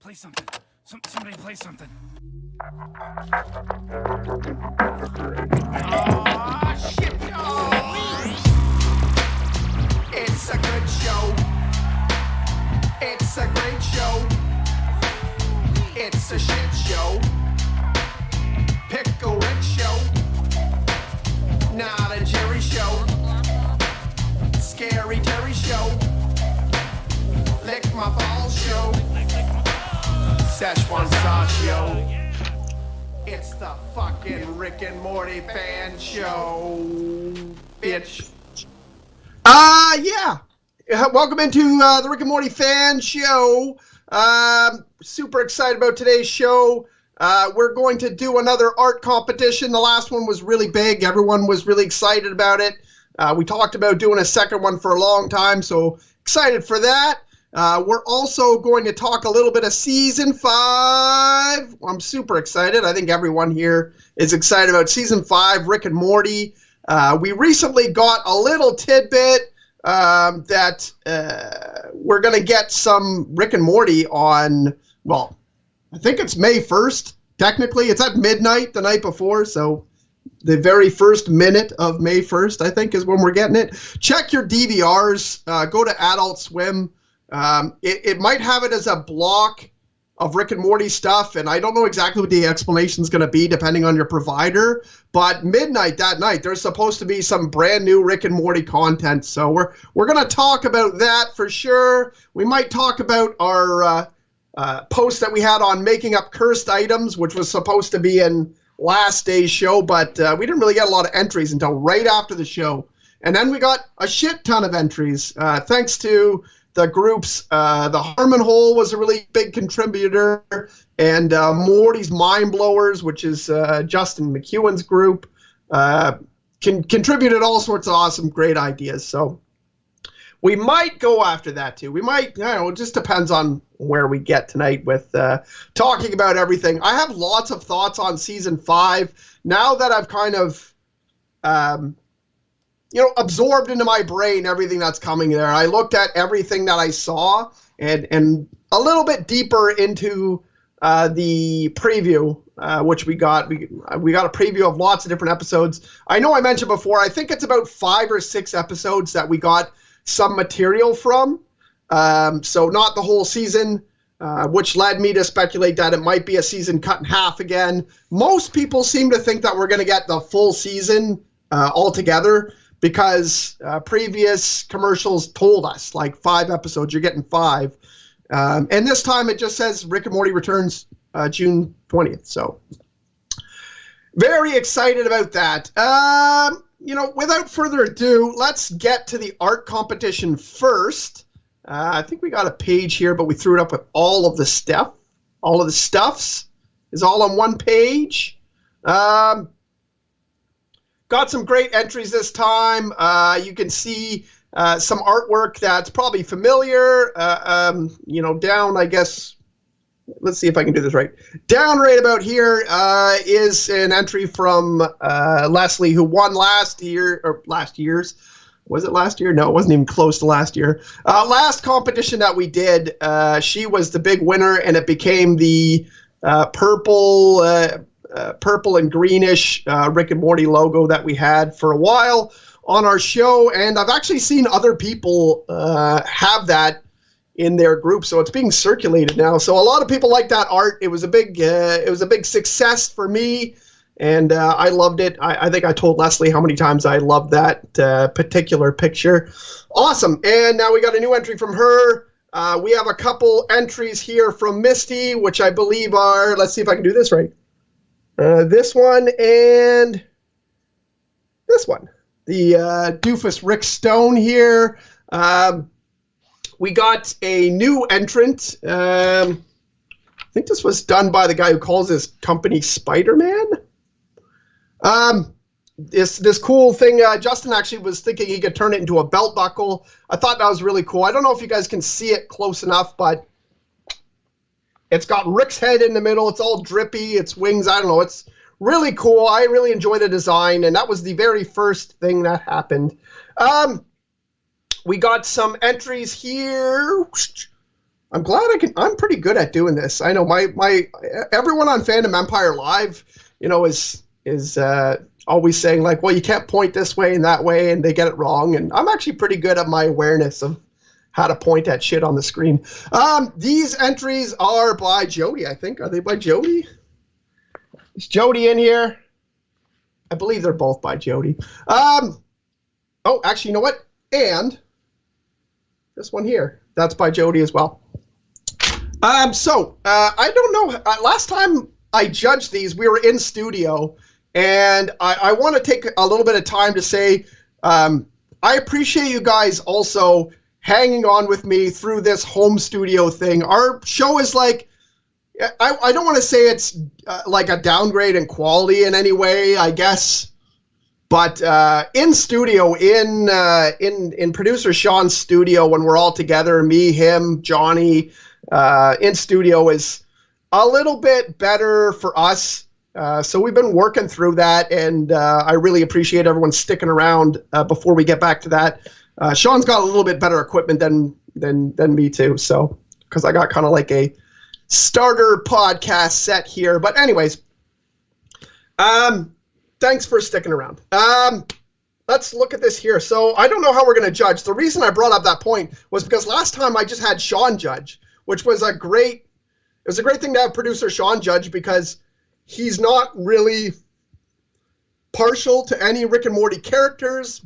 Play something. Somebody play something. Oh, shit, It's a good show. It's a great show. It's a shit show. Pickle Rick show. Not a Jerry show. Scary Terry show. Lick my balls show. Szechuan sauce show. It's the fucking Rick and Morty fan show, bitch. Yeah. Welcome into the Rick and Morty fan show. Super excited about today's show. We're going to do another art competition. The last one was really big. Everyone was really excited about it. We talked about doing a second one for a long time, so excited for that. We're also going to talk a little bit of Season 5. I'm super excited. I think everyone here is excited about Season 5, Rick and Morty. We recently got a little tidbit that we're going to get some Rick and Morty on, well, I think it's May 1st. Technically, it's at midnight the night before, so the very first minute of May 1st, I think, is when we're getting it. Check your DVRs. Go to Adult Swim. It might have it as a block of Rick and Morty stuff, and I don't know exactly what the explanation is going to be depending on your provider, but midnight that night, there's supposed to be some brand new Rick and Morty content, so we're going to talk about that for sure. We might talk about our post that we had on making up cursed items, which was supposed to be in last day's show, but we didn't really get a lot of entries until right after the show. And then we got a shit ton of entries, thanks to the groups. The Harmon Hole was a really big contributor, and Morty's Mind Blowers, which is Justin McEwen's group, contributed all sorts of awesome, great ideas. So we might go after that too. We might, I don't know, it just depends on where we get tonight with talking about everything. I have lots of thoughts on Season 5. Now that I've kind of absorbed into my brain everything that's coming there. I looked at everything that I saw and a little bit deeper into the preview, which we got. We got a preview of lots of different episodes. I know I mentioned before, I think it's about 5 or 6 episodes that we got some material from. So not the whole season, which led me to speculate that it might be a season cut in half again. Most people seem to think that we're going to get the full season altogether, because previous commercials told us, like 5 episodes, you're getting 5. And this time it just says Rick and Morty returns June 20th. So very excited about that. Without further ado, let's get to the art competition first. I think we got a page here, but we threw it up with all of the stuff. All of the stuffs is all on one page. Got some great entries this time. You can see some artwork that's probably familiar. Down, I guess, let's see if I can do this right. Down right about here is an entry from Leslie, who won last year's. Was it last year? No, it wasn't even close to last year. Last competition that we did, she was the big winner, and it became the purple and greenish Rick and Morty logo that we had for a while on our show, and I've actually seen other people have that in their group, so it's being circulated now. So a lot of people like that art. It was a big success for me, and I loved it. I think I told Leslie how many times I loved that particular picture. Awesome. And now we got a new entry from her. We have a couple entries here from Misty, which I believe are, let's see if I can do this right. This one and this one. The doofus Rick Stone here. We got a new entrant. I think this was done by the guy who calls his company Spider-Man. This cool thing, Justin actually was thinking he could turn it into a belt buckle. I thought that was really cool. I don't know if you guys can see it close enough, but it's got Rick's head in the middle. It's all drippy. It's wings. I don't know. It's really cool. I really enjoy the design, and that was the very first thing that happened. We got some entries here. I'm glad I'm pretty good at doing this. I know my everyone on Fandom Empire Live, is always saying like, well, you can't point this way and that way, and they get it wrong. And I'm actually pretty good at my awareness of how to point at shit on the screen. These entries are by Jody, I think. Are they by Jody? Is Jody in here? I believe they're both by Jody. Oh, actually, you know what? And this one here, that's by Jody as well. I don't know. Last time I judged these, we were in studio, and I want to take a little bit of time to say I appreciate you guys also hanging on with me through this home studio thing. Our show is like, I don't want to say it's like a downgrade in quality in any way, I guess. But in studio, in producer Sean's studio, when we're all together, me, him, Johnny, in studio is a little bit better for us. So we've been working through that, and I really appreciate everyone sticking around before we get back to that. Sean's got a little bit better equipment than me too, so because I got kind of like a starter podcast set here. But anyways, thanks for sticking around. Let's look at this here. So I don't know how we're going to judge. The reason I brought up that point was because last time I just had Sean judge, which was a great thing to have producer Sean judge, because he's not really partial to any Rick and Morty characters,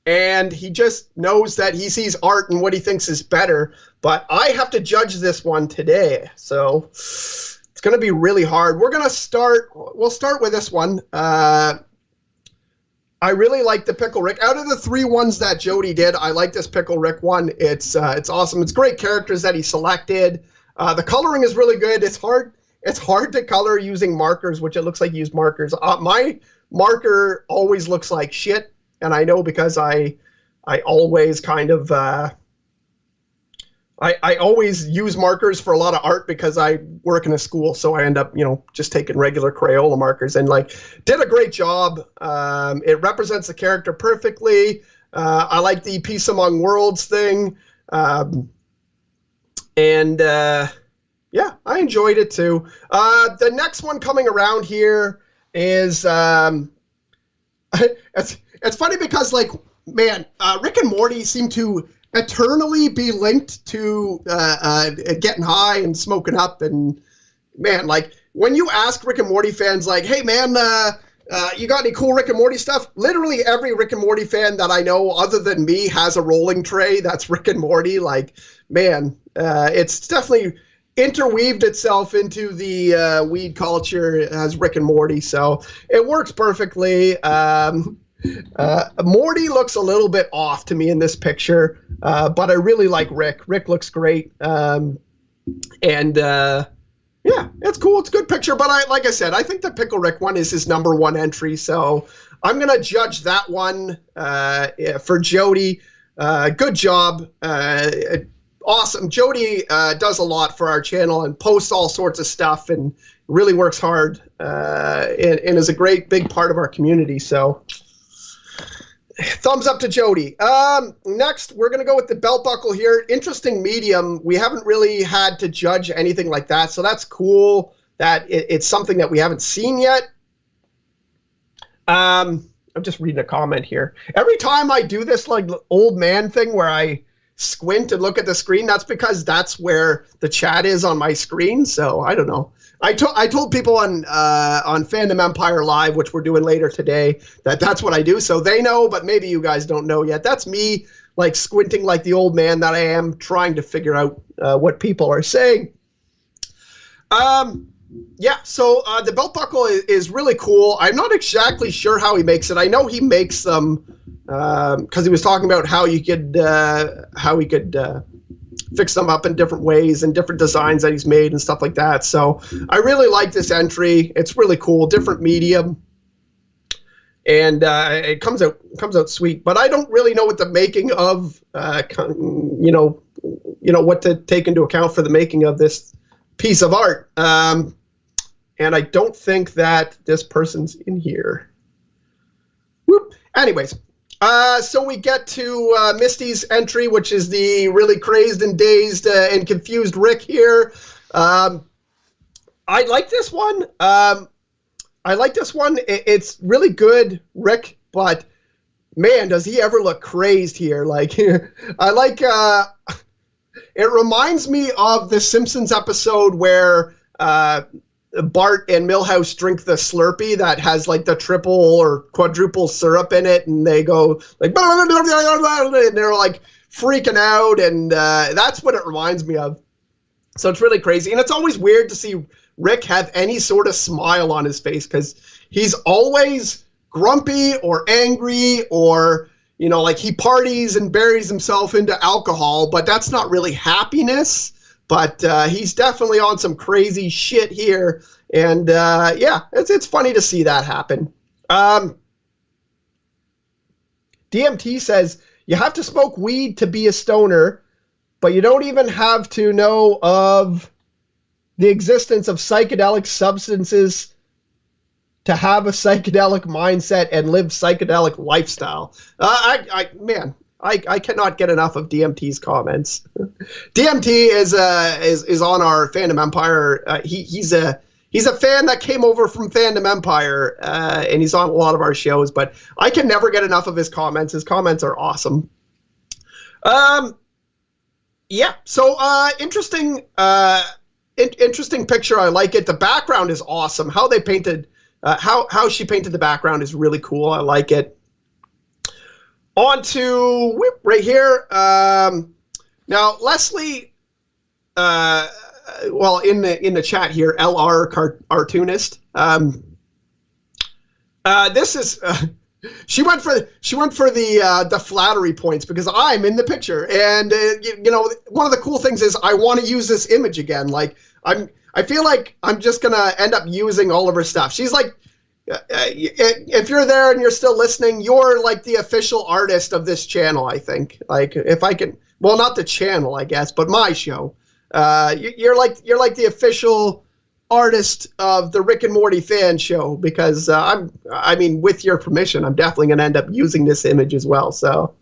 and he just knows that he sees art and what he thinks is better. But I have to judge this one today, so it's going to be really hard. We'll start with this one. I really like the Pickle Rick. Out of the 3 ones that Jody did, I like this Pickle Rick one. It's awesome. It's great characters that he selected. The coloring is really good. It's hard to color using markers, which it looks like he used markers. My marker always looks like shit, and I know because I always kind of I always use markers for a lot of art because I work in a school, so I end up, just taking regular Crayola markers, and did a great job. It represents the character perfectly. I like the Peace Among Worlds thing. Yeah, I enjoyed it too. The next one coming around here is, it's funny because Rick and Morty seem to eternally be linked to getting high and smoking up, and man, when you ask Rick and Morty fans, hey man, you got any cool Rick and Morty stuff? Literally every Rick and Morty fan that I know other than me has a rolling tray that's Rick and Morty. It's definitely interweaved itself into the weed culture as Rick and Morty, so it works perfectly. Morty looks a little bit off to me in this picture, but I really like Rick. Rick looks great. Yeah, it's cool. It's a good picture, but like I said, I think the Pickle Rick one is his number 1 entry, so I'm going to judge that one for Jody. Good job. Awesome. Jody does a lot for our channel and posts all sorts of stuff and really works hard and is a great big part of our community, so thumbs up to Jody. Next, we're going to go with the belt buckle here. Interesting medium. We haven't really had to judge anything like that, so that's cool that it's something that we haven't seen yet. I'm just reading a comment here. Every time I do this old man thing where I squint and look at the screen, that's because that's where the chat is on my screen, so I don't know. I told people on Fandom Empire Live, which we're doing later today, that's what I do. So they know, but maybe you guys don't know yet. That's me, squinting like the old man that I am, trying to figure out what people are saying. Yeah, so the belt buckle is really cool. I'm not exactly sure how he makes it. I know he makes them because he was talking about how he could fix them up in different ways and different designs that he's made and stuff like that. So I really like this entry. It's really cool, different medium, and it comes out sweet. But I don't really know what the making of, what to take into account for the making of this piece of art. And I don't think that this person's in here. Whoop. Anyways, So we get to Misty's entry, which is the really crazed and dazed and confused Rick here. I like this one. It's really good, Rick, but man, does he ever look crazed here. Like, I like, it reminds me of the Simpsons episode where Bart and Milhouse drink the Slurpee that has like the triple or quadruple syrup in it, and they go like, and they're like freaking out, and that's what it reminds me of. So it's really crazy, and it's always weird to see Rick have any sort of smile on his face because he's always grumpy or angry, or like he parties and buries himself into alcohol, but that's not really happiness. But he's definitely on some crazy shit here. And yeah, it's funny to see that happen. DMT says, you have to smoke weed to be a stoner, but you don't even have to know of the existence of psychedelic substances to have a psychedelic mindset and live psychedelic lifestyle. I cannot get enough of DMT's comments. DMT is on our Fandom Empire. He's a fan that came over from Fandom Empire, and he's on a lot of our shows. But I can never get enough of his comments. His comments are awesome. Yeah. So interesting picture. I like it. The background is awesome. How they painted, how she painted the background is really cool. I like it. On to right here. Now, Leslie, well, in the chat here, LR cartoonist. This is she went for the flattery points because I'm in the picture, and one of the cool things is I want to use this image again. Like I feel like I'm just gonna end up using all of her stuff. She's like. If you're there and you're still listening, you're like the official artist of this channel, I think. Like, if I can, well, not the channel, I guess, but my show. You're like the official artist of the Rick and Morty fan show because with your permission, I'm definitely going to end up using this image as well. So,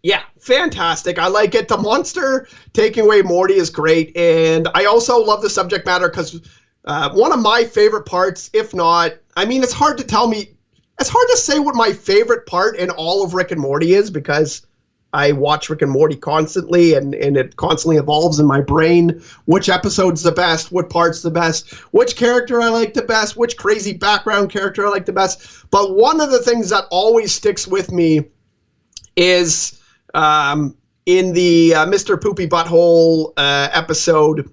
yeah, fantastic. I like it. The monster taking away Morty is great, and I also love the subject matter because. One of my favorite parts, if not, it's hard to say what my favorite part in all of Rick and Morty is because I watch Rick and Morty constantly and it constantly evolves in my brain. Which episode's the best, what part's the best, which character I like the best, which crazy background character I like the best. But one of the things that always sticks with me is in the Mr. Poopy Butthole episode,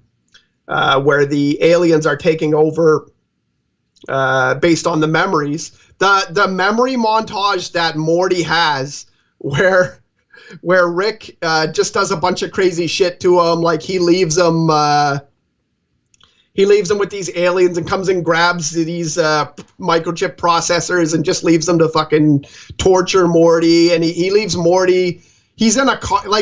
where the aliens are taking over based on the memories. The memory montage that Morty has where Rick just does a bunch of crazy shit to him, like he leaves him with these aliens and comes and grabs these microchip processors and just leaves them to fucking torture Morty, and he leaves Morty. He's in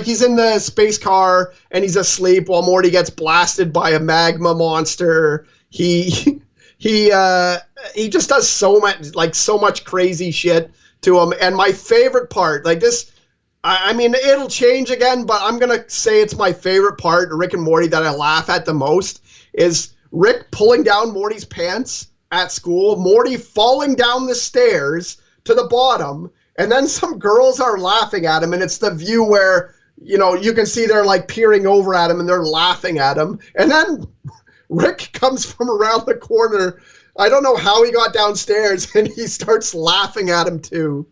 he's in the space car and he's asleep while Morty gets blasted by a magma monster. He just does so much crazy shit to him. And my favorite part, like this, it'll change again, but I'm gonna say it's my favorite part of Rick and Morty that I laugh at the most is Rick pulling down Morty's pants at school, Morty falling down the stairs to the bottom. And then some girls are laughing at him, and it's the view where, you can see they're like peering over at him and they're laughing at him. And then Rick comes from around the corner. I don't know how he got downstairs, and he starts laughing at him too.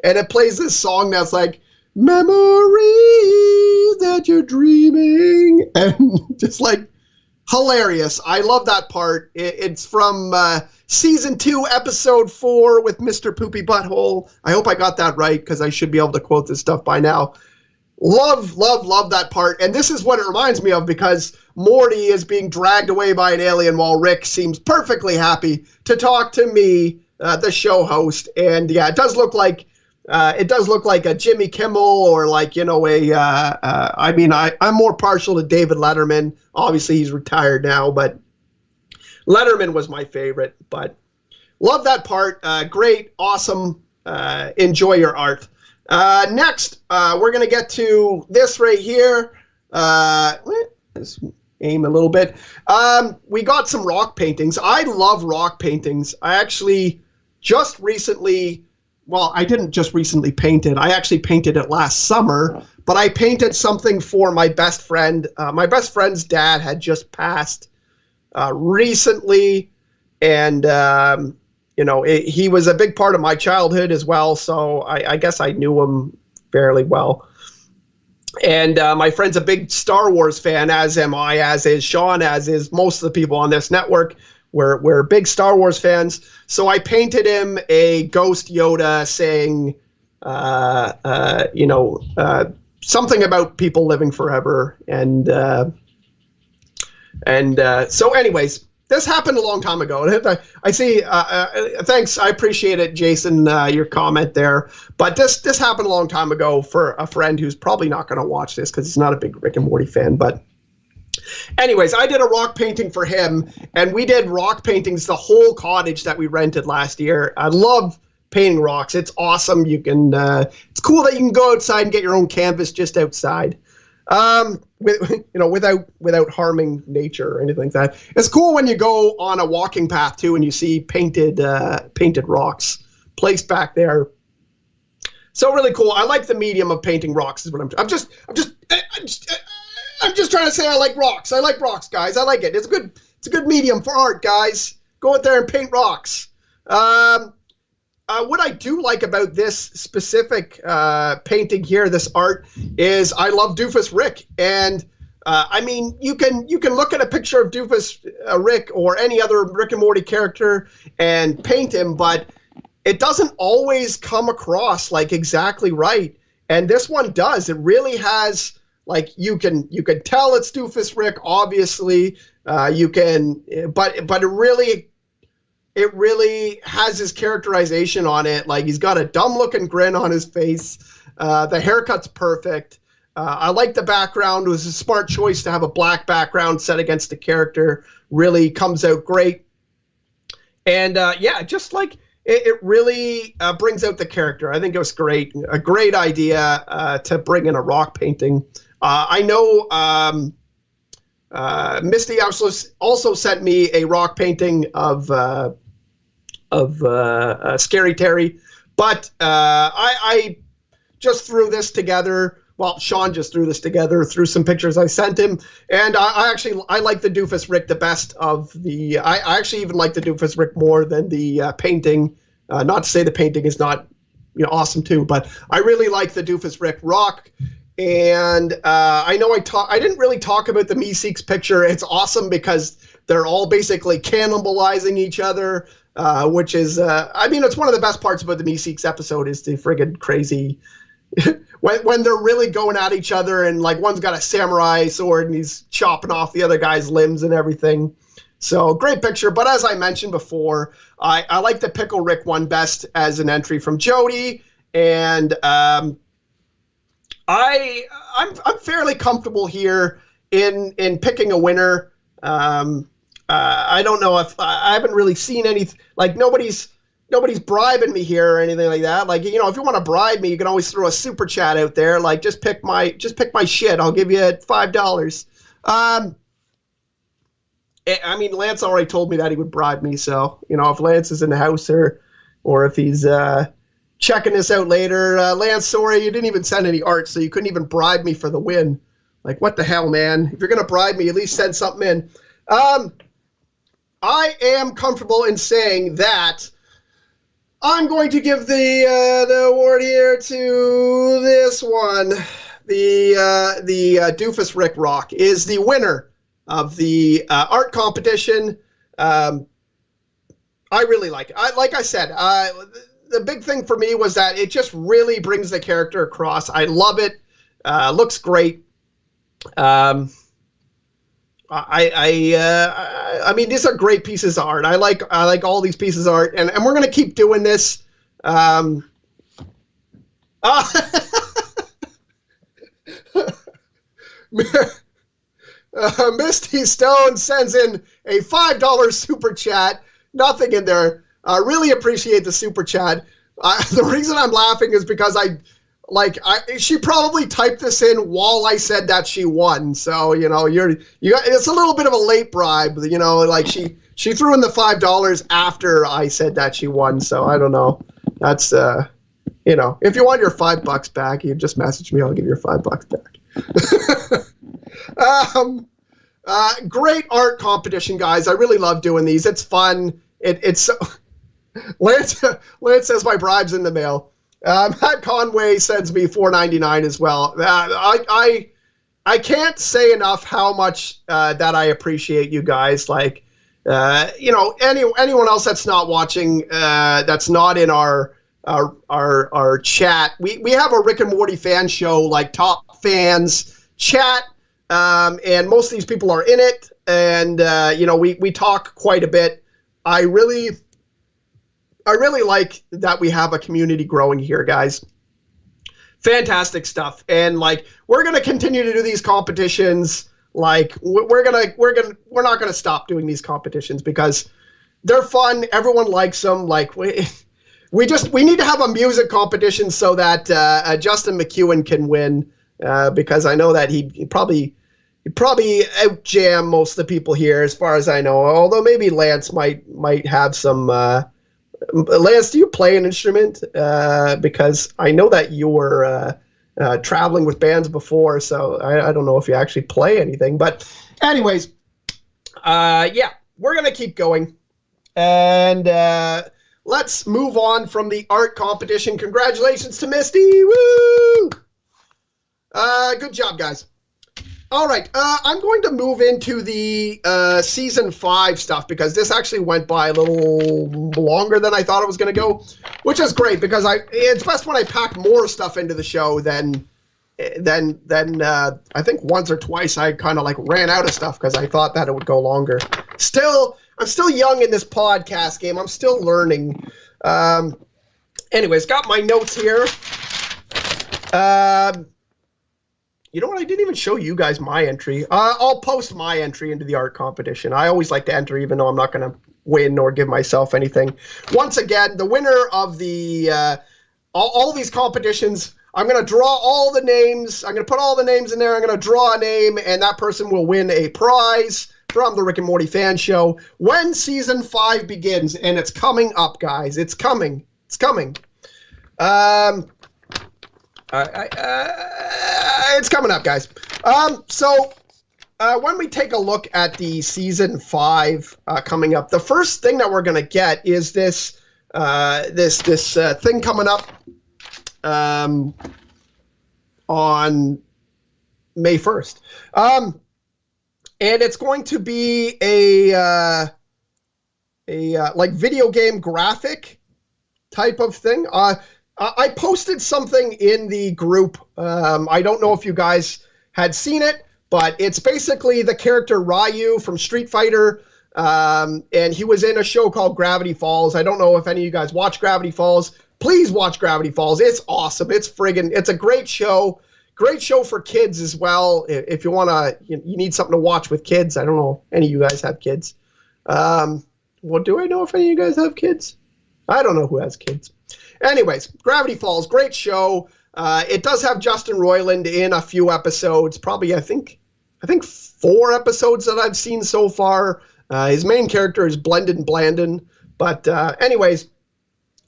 And it plays this song that's like, memories that you're dreaming. And just like, hilarious. I love that part. It's from season 2, episode 4 with Mr. Poopy Butthole. I hope I got that right because I should be able to quote this stuff by now. Love that part. And this is what it reminds me of because Morty is being dragged away by an alien while Rick seems perfectly happy to talk to me, the show host. And yeah, it does look like a Jimmy Kimmel or I'm more partial to David Letterman. Obviously, he's retired now, but Letterman was my favorite. But love that part. Great, awesome enjoy your art. Next, we're going to get to this right here. Let's aim a little bit. We got some rock paintings. I love rock paintings. I actually just recently, well, I didn't just recently paint it. I actually painted it last summer, but I painted something for my best friend. My best friend's dad had just passed recently, and he was a big part of my childhood as well, so I guess I knew him fairly well. And my friend's a big Star Wars fan, as am I, as is Sean, as is most of the people on this network. We're big Star Wars fans. So I painted him a Ghost Yoda saying, something about people living forever. And so anyways, this happened a long time ago. I see. Thanks. I appreciate it, Jason, your comment there. But this happened a long time ago for a friend who's probably not going to watch this because he's not a big Rick and Morty fan. But anyways, I did a rock painting for him, and we did rock paintings the whole cottage that we rented last year. I love painting rocks. It's awesome. You can. It's cool that you can go outside and get your own canvas just outside. Without harming nature or anything like that. It's cool when you go on a walking path too, and you see painted rocks placed back there. So really cool. I like the medium of painting rocks. Is what I'm just trying to say. I like rocks. I like rocks, guys. I like it. It's a good medium for art, guys. Go out there and paint rocks. What I do like about this specific painting here, this art, is I love Doofus Rick. And, you can look at a picture of Doofus Rick or any other Rick and Morty character and paint him, but it doesn't always come across, like, exactly right. And this one does. It really has, like, you can tell it's Doofus Rick, obviously. But it really has his characterization on it. Like, he's got a dumb-looking grin on his face. The haircut's perfect. I like the background. It was a smart choice to have a black background set against the character. Really comes out great. And, just like it really brings out the character. I think it was great. A great idea to bring in a rock painting. I know Misty also sent me a rock painting of Scary Terry, but I just threw this together. Well, Sean just threw this together through some pictures I sent him, and I like the Doofus Rick the best of the. I actually even like the Doofus Rick more than the painting. Not to say the painting is not awesome too, but I really like the Doofus Rick rock. And I know I didn't really talk about the Meeseeks picture. It's awesome because they're all basically cannibalizing each other, which is, it's one of the best parts about the Meeseeks episode is the friggin' crazy, when they're really going at each other and like one's got a samurai sword and he's chopping off the other guy's limbs and everything. So great picture. But as I mentioned before, I like the Pickle Rick one best as an entry from Jody. And I'm fairly comfortable here in picking a winner. I don't know if I haven't really seen any, like nobody's bribing me here or anything like that. Like, if you want to bribe me, you can always throw a super chat out there. Like, just pick my shit. I'll give you $5. Lance already told me that he would bribe me. So, if Lance is in the house or if he's, checking this out later. Lance, sorry, you didn't even send any art, so you couldn't even bribe me for the win. Like, what the hell, man? If you're going to bribe me, at least send something in. I am comfortable in saying that I'm going to give the award here to this one. The Doofus Rick Rock is the winner of the art competition. I really like it. Like I said, the big thing for me was that it just really brings the character across. I love it. Looks great. These are great pieces of art. I like all these pieces of art, and we're gonna keep doing this. Misty Stone sends in a $5 super chat. Nothing in there. Really appreciate the super chat. The reason I'm laughing is because she probably typed this in while I said that she won. So, it's a little bit of a late bribe, like she threw in the $5 after I said that she won. So I don't know. That's, if you want your $5 back, you just message me. I'll give you your $5 back. Great art competition, guys. I really love doing these. It's fun. It's Lance says my bribe's in the mail. Matt Conway sends me $4.99 as well. I can't say enough how much that I appreciate you guys. Like, anyone else that's not watching, that's not in our chat. We have a Rick and Morty fan show, like top fans chat, and most of these people are in it. And we talk quite a bit. I really like that we have a community growing here, guys. Fantastic stuff. And we're going to continue to do these competitions. We're not going to stop doing these competitions because they're fun. Everyone likes them. We need to have a music competition so that Justin McEwen can win, because I know that he'd probably out-jam most of the people here, as far as I know. Although maybe Lance might have some. Lance, do you play an instrument? Because I know that you were traveling with bands before, so I don't know if you actually play anything. But anyways, we're going to keep going. And let's move on from the art competition. Congratulations to Misty. Woo! Good job, guys. All right, I'm going to move into the Season 5 stuff because this actually went by a little longer than I thought it was going to go, which is great because it's best when I pack more stuff into the show than I think once or twice I kind of ran out of stuff because I thought that it would go longer. I'm still young in this podcast game. I'm still learning. Anyways, got my notes here. You know what? I didn't even show you guys my entry. I'll post my entry into the art competition. I always like to enter even though I'm not going to win or give myself anything. Once again, the winner of the all these competitions, I'm going to draw all the names. I'm going to put all the names in there. I'm going to draw a name, and that person will win a prize from the Rick and Morty Fan Show when Season 5 begins. And it's coming up, guys. It's coming. It's coming. It's coming up, guys. So when we take a look at the Season 5 coming up, the first thing that we're going to get is this thing coming up on May 1st. And it's going to be a video game graphic type of thing. I posted something in the group. I don't know if you guys had seen it, but it's basically the character Ryu from Street Fighter, and he was in a show called Gravity Falls. I don't know if any of you guys watch Gravity Falls. Please watch Gravity Falls. It's awesome. It's a great show. Great show for kids as well. If you want to, you need something to watch with kids. I don't know if any of you guys have kids. Well, do I know if any of you guys have kids? I don't know who has kids. Anyways, Gravity Falls, great show. It does have Justin Roiland in a few episodes. Probably, I think 4 episodes that I've seen so far. His main character is Blendon Blandon. But anyways,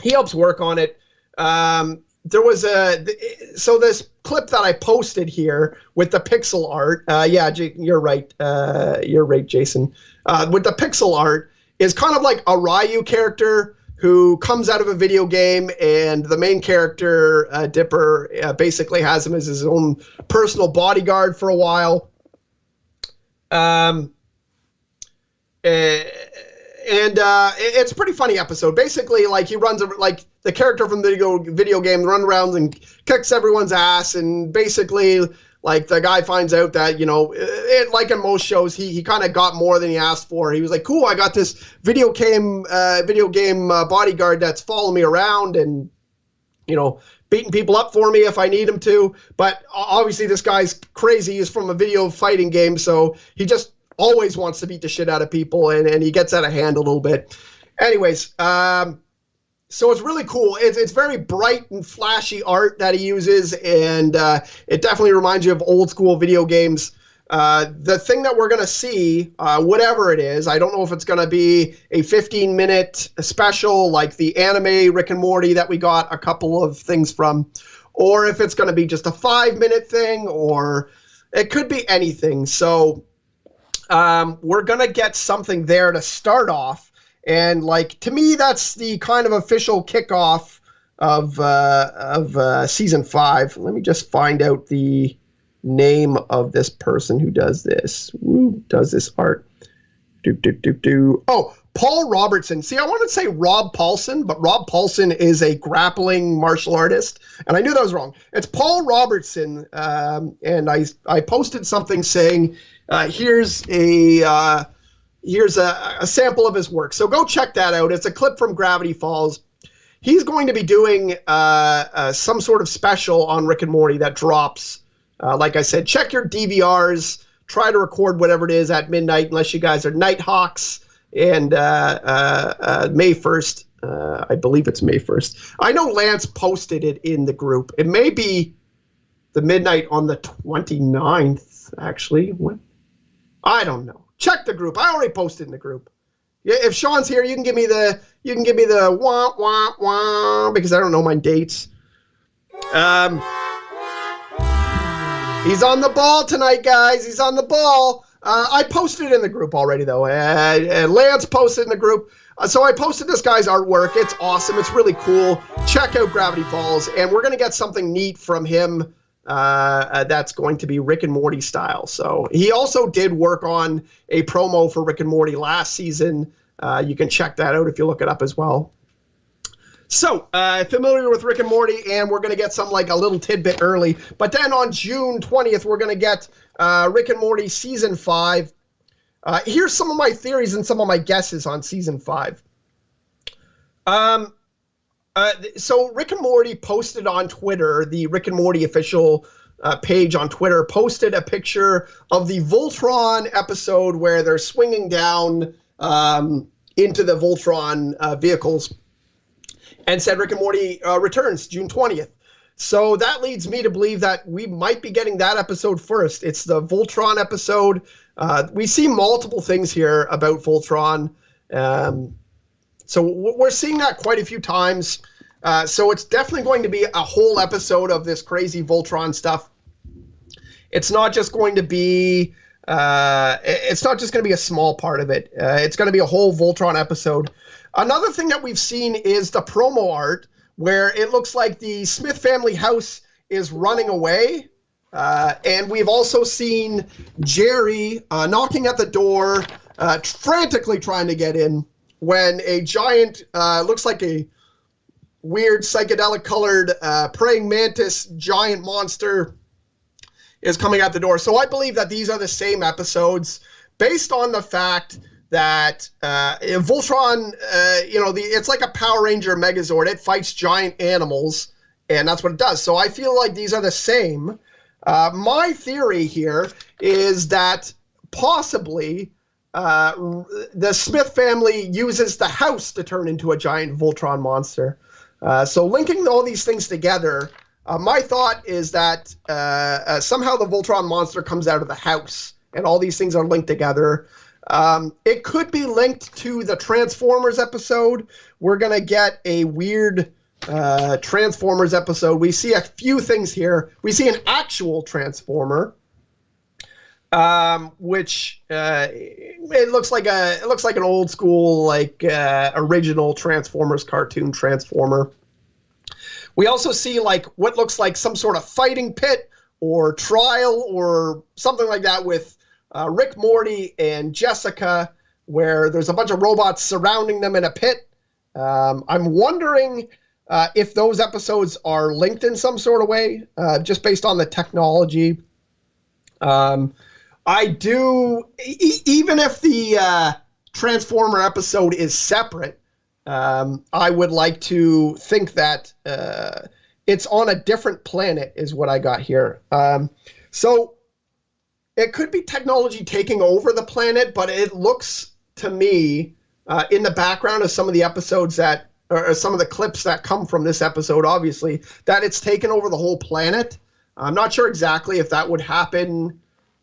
he helps work on it. There was this clip that I posted here with the pixel art. You're right. You're right, Jason. With the pixel art is kind of like a Ryu character who comes out of a video game, and the main character, Dipper, basically has him as his own personal bodyguard for a while. It's a pretty funny episode. Basically, he runs the character from the video game runs around and kicks everyone's ass, and basically, the guy finds out that, like in most shows, he kind of got more than he asked for. He was like, cool, I got this video game bodyguard that's following me around and, beating people up for me if I need him to. But obviously this guy's crazy. He's from a video fighting game, so he just always wants to beat the shit out of people, and he gets out of hand a little bit. Anyways, So it's really cool. It's very bright and flashy art that he uses, and it definitely reminds you of old school video games. The thing that we're going to see, whatever it is, I don't know if it's going to be a 15-minute special like the anime Rick and Morty that we got a couple of things from, or if it's going to be just a 5-minute thing, or it could be anything. So we're going to get something there to start off. And like, to me, that's the kind of official kickoff of season 5. Let me just find out the name of this person who does this. Does this art? Oh, Paul Robertson. See, I wanted to say Rob Paulson, but Rob Paulson is a grappling martial artist, and I knew that was wrong. It's Paul Robertson, and I posted something saying, here's a sample of his work. So go check that out. It's a clip from Gravity Falls. He's going to be doing some sort of special on Rick and Morty that drops. Like I said, check your DVRs. Try to record whatever it is at midnight, unless you guys are Nighthawks. And May 1st, I believe it's May 1st. I know Lance posted it in the group. It may be the midnight on the 29th, actually. I don't know. Check the group. I already posted in the group. Yeah, if Sean's here, you can give me the wah wah wah, because I don't know my dates. He's on the ball tonight, guys. He's on the ball. I posted in the group already, though. And Lance posted in the group. So I posted this guy's artwork. It's awesome. It's really cool. Check out Gravity Falls. And we're going to get something neat from him that's going to be Rick and Morty style. So he also did work on a promo for Rick and Morty last season. You can check that out if you look it up as well. So, familiar with Rick and Morty, and we're going to get some, like, a little tidbit early. But then on June 20th, we're going to get Rick and Morty Season 5. Here's some of my theories and some of my guesses on Season 5. So Rick and Morty posted on Twitter, the Rick and Morty official page on Twitter, posted a picture of the Voltron episode where they're swinging down into the Voltron vehicles, and said Rick and Morty returns June 20th. So that leads me to believe that we might be getting that episode first. It's the Voltron episode. We see multiple things here about Voltron. So we're seeing that quite a few times. So it's definitely going to be a whole episode of this crazy Voltron stuff. It's not just going to be a small part of it. It's going to be a whole Voltron episode. Another thing that we've seen is the promo art, where it looks like the Smith family house is running away. And we've also seen Jerry knocking at the door, frantically trying to get in, when a giant, looks like a weird psychedelic colored praying mantis giant monster is coming out the door. So I believe that these are the same episodes, based on the fact that Voltron, it's like a Power Ranger Megazord. It fights giant animals, and that's what it does. So I feel like these are the same. My theory here is that possibly the Smith family uses the house to turn into a giant Voltron monster. So linking all these things together, my thought is that somehow the Voltron monster comes out of the house, and all these things are linked together. It could be linked to the Transformers episode. We're going to get a weird Transformers episode. We see a few things here. We see an actual Transformer, which it looks like an old school, original Transformers cartoon Transformer. We also see what looks like some sort of fighting pit or trial or something like that with Rick, Morty, and Jessica, where there's a bunch of robots surrounding them in a pit. I'm wondering if those episodes are linked in some sort of way, just based on the technology. I do, even if the Transformer episode is separate, I would like to think that it's on a different planet is what I got here. So it could be technology taking over the planet, but it looks to me in the background of some of the episodes that or some of the clips that come from this episode, obviously, that it's taken over the whole planet. I'm not sure exactly if that would happen.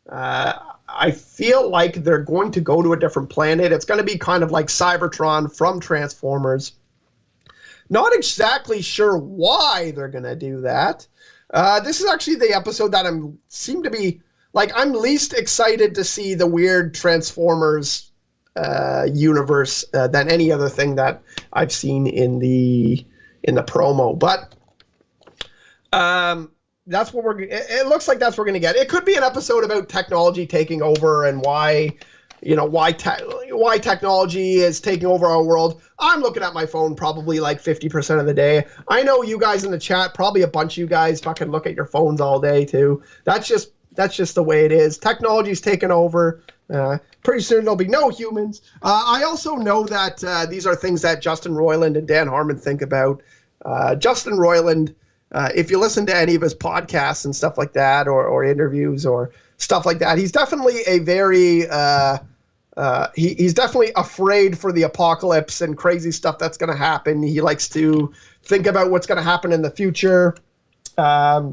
I feel like they're going to go to a different planet. It's going to be kind of like Cybertron from Transformers. Not exactly sure why they're going to do that. This is actually the episode that I'm least excited to see the weird Transformers universe than any other thing that I've seen in the promo. But that's what it looks like that's what we're going to get. It could be an episode about technology taking over and why technology is taking over our world. I'm looking at my phone probably like 50% of the day. I know you guys in the chat, probably a bunch of you guys fucking look at your phones all day too. That's just the way it is. Technology's taken over. Pretty soon there'll be no humans. I also know that these are things that Justin Roiland and Dan Harmon think about. Justin Roiland, if you listen to any of his podcasts and stuff like that, or interviews or stuff like that, he's definitely a very he's definitely afraid for the apocalypse and crazy stuff that's going to happen. He likes to think about what's going to happen in the future. Yeah,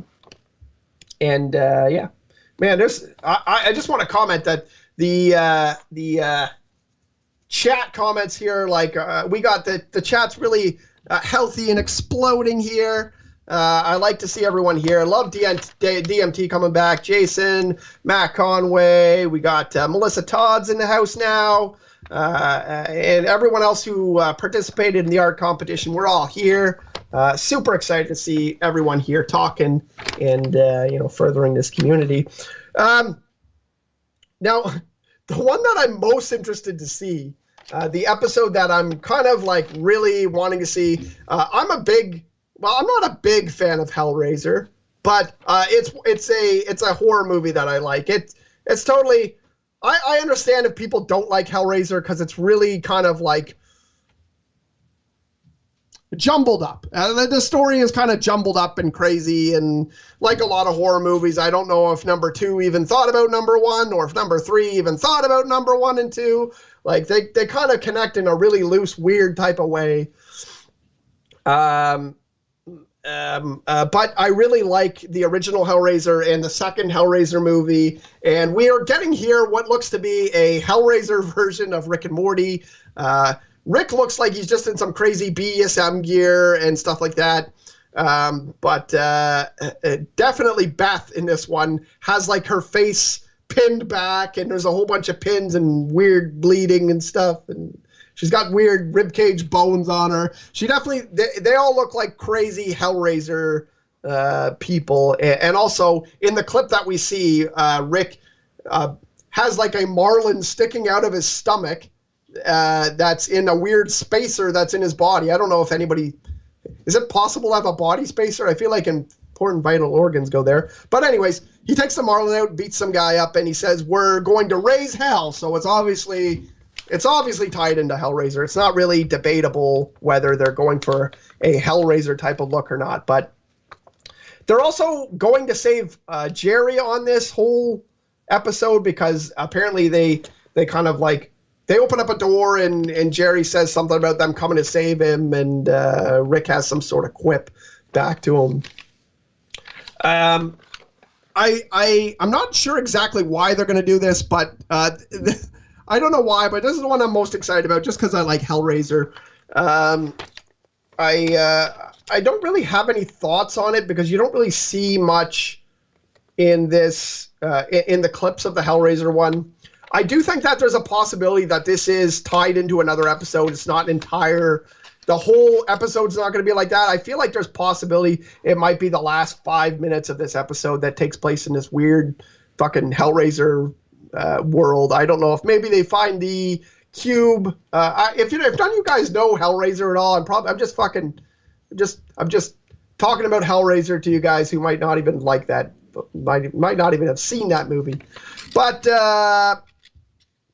man, I just want to comment that the chat comments here, like we got the chat's really healthy and exploding here. I like to see everyone here. I love DMT coming back. Jason, Matt Conway. We got Melissa Todd's in the house now. And everyone else who participated in the art competition. We're all here. Super excited to see everyone here talking and, furthering this community. Now, the one that I'm most interested to see, the episode that I'm kind of like really wanting to see, I'm not a big fan of Hellraiser, but it's a horror movie that I like. It's totally. I understand if people don't like Hellraiser because it's really kind of like jumbled up. The story is kind of jumbled up and crazy, and like a lot of horror movies, I don't know if number 2 even thought about number 1, or if number 3 even thought about number 1 and 2. Like they kind of connect in a really loose, weird type of way. But I really like the original Hellraiser and the second Hellraiser movie, and we are getting here what looks to be a Hellraiser version of Rick and Morty. Rick looks like he's just in some crazy BDSM gear and stuff like that. But definitely Beth in this one has like her face pinned back, and there's a whole bunch of pins and weird bleeding and stuff, and she's got weird ribcage bones on her. She definitely, they all look like crazy Hellraiser people. And also in the clip that we see, Rick has like a marlin sticking out of his stomach that's in a weird spacer that's in his body. I don't know if anybody, is it possible to have a body spacer? I feel like important vital organs go there. But anyways, he takes the marlin out, beats some guy up, and he says, "We're going to raise hell." So it's obviously tied into Hellraiser. It's not really debatable whether they're going for a Hellraiser type of look or not. But they're also going to save Jerry on this whole episode, because apparently they kind of like, they open up a door and Jerry says something about them coming to save him, and Rick has some sort of quip back to him. I'm not sure exactly why they're going to do this, but I don't know why, but this is the one I'm most excited about just because I like Hellraiser. I don't really have any thoughts on it because you don't really see much in this in the clips of the Hellraiser one. I do think that there's a possibility that this is tied into another episode. It's not the whole episode's not going to be like that. I feel like there's possibility it might be the last 5 minutes of this episode that takes place in this weird fucking Hellraiser world. I don't know if maybe they find the cube. If none of you guys know Hellraiser at all, I'm just talking about Hellraiser to you guys who might not even like that, might not even have seen that movie. But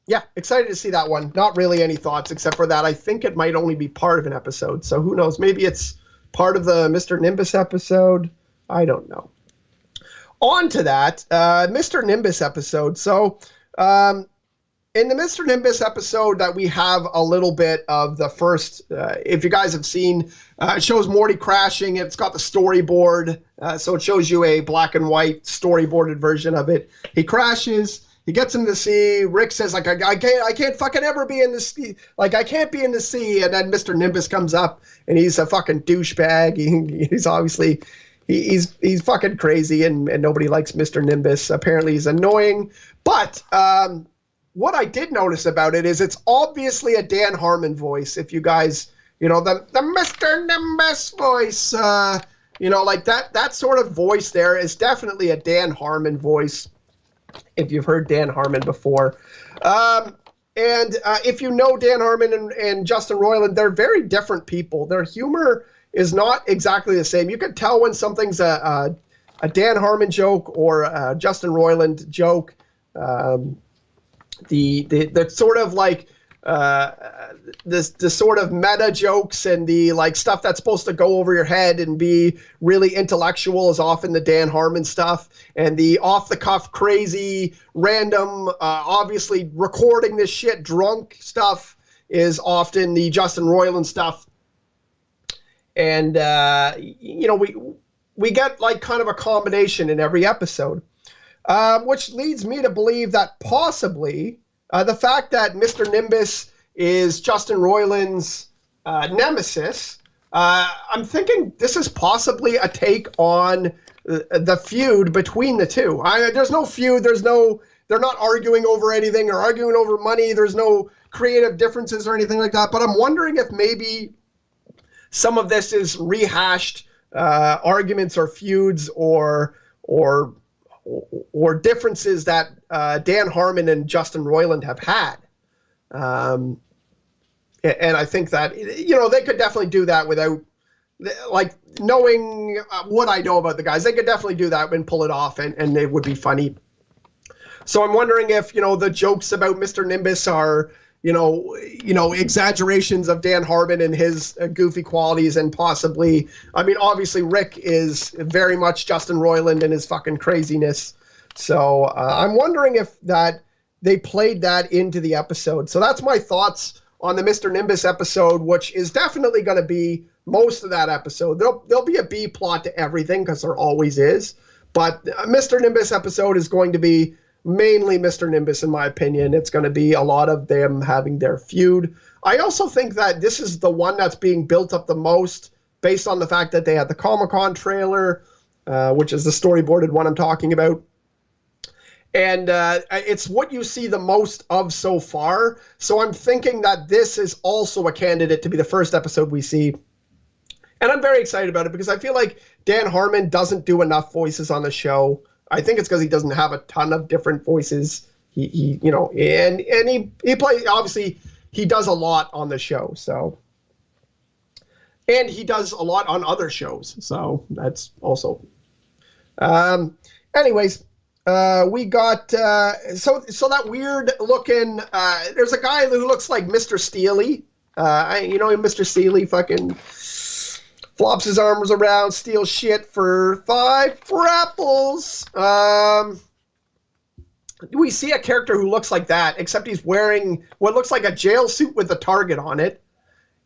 yeah, excited to see that one. Not really any thoughts except for that I think it might only be part of an episode. So who knows? Maybe it's part of the Mr. Nimbus episode. I don't know. On to that, Mr. Nimbus episode. So in the Mr. Nimbus episode that we have a little bit of the first, if you guys have seen, it shows Morty crashing. It's got the storyboard, so it shows you a black and white storyboarded version of it. He crashes. He gets in the sea. Rick says, like, I can't fucking ever be in the sea. Like, I can't be in the sea. And then Mr. Nimbus comes up, and he's a fucking douchebag. He's obviously, he's fucking crazy, and nobody likes Mr. Nimbus. Apparently, he's annoying. But what I did notice about it is it's obviously a Dan Harmon voice. If you guys, the Mr. Nimbus voice, like that sort of voice there is definitely a Dan Harmon voice. If you've heard Dan Harmon before. And if you know Dan Harmon and Justin Roiland, they're very different people. Their humor is not exactly the same. You can tell when something's a Dan Harmon joke or a Justin Roiland joke. The sort of like the sort of meta jokes and the like stuff that's supposed to go over your head and be really intellectual is often the Dan Harmon stuff, and the off the cuff crazy random obviously recording this shit drunk stuff is often the Justin Roiland stuff. And we get like kind of a combination in every episode, which leads me to believe that possibly the fact that Mr. Nimbus is Justin Roiland's nemesis, I'm thinking this is possibly a take on the feud between the two. There's no feud. They're not arguing over anything or arguing over money. There's no creative differences or anything like that. But I'm wondering if maybe some of this is rehashed arguments or feuds or differences that Dan Harmon and Justin Roiland have had. And I think that, they could definitely do that without, like, knowing what I know about the guys. They could definitely do that and pull it off, and it would be funny. So I'm wondering if, the jokes about Mr. Nimbus are, exaggerations of Dan Harmon and his goofy qualities, and possibly, obviously Rick is very much Justin Roiland and his fucking craziness. So I'm wondering if that they played that into the episode. So that's my thoughts on the Mr. Nimbus episode, which is definitely going to be most of that episode. There'll be a B plot to everything, because there always is. But Mr. Nimbus episode is going to be mainly Mr. Nimbus, in my opinion. It's going to be a lot of them having their feud. I also think that this is the one that's being built up the most, based on the fact that they had the Comic-Con trailer, which is the storyboarded one I'm talking about. And it's what you see the most of so far. So I'm thinking that this is also a candidate to be the first episode we see. And I'm very excited about it, because I feel like Dan Harmon doesn't do enough voices on the show. I think it's because he doesn't have a ton of different voices. He plays, obviously he does a lot on the show. So, and he does a lot on other shows. So that's also, anyways, we got, so that weird looking, there's a guy who looks like Mr. Steely. Mr. Steely fucking flops his arms around, steals shit for 5 apples. We see a character who looks like that, except he's wearing what looks like a jail suit with a target on it.